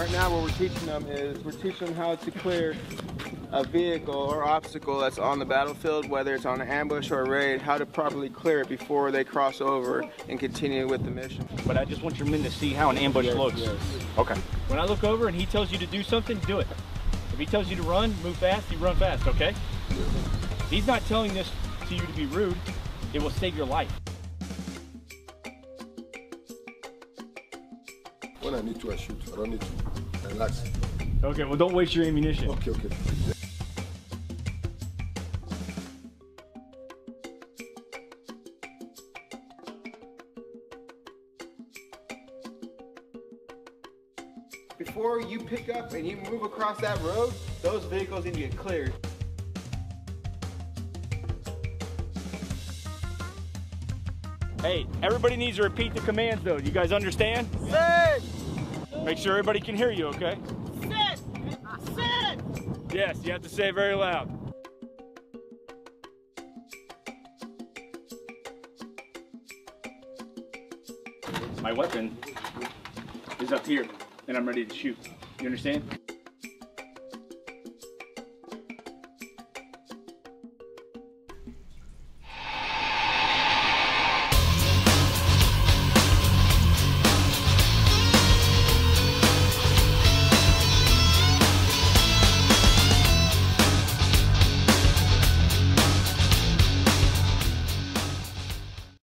Right now what we're teaching them is we're teaching them how to clear a vehicle or obstacle that's on the battlefield, whether it's on an ambush or a raid, how to properly clear it before they cross over and continue with the mission. But I just want your men to see how an ambush looks. Yes. Okay. When I look over and he tells you to do something, do it. If he tells you to run, move fast, you run fast, okay? He's not telling this to you to be rude. It will save your life. When I need to, I shoot. I don't need to. Relax. Okay, well don't waste your ammunition. Okay, okay. Before you pick up and you move across that road, those vehicles need to get cleared. Hey, everybody needs to repeat the commands though. You guys understand? Sit! Make sure everybody can hear you, okay? Sit! Sit! Yes, you have to say it very loud. My weapon is up here and I'm ready to shoot. You understand?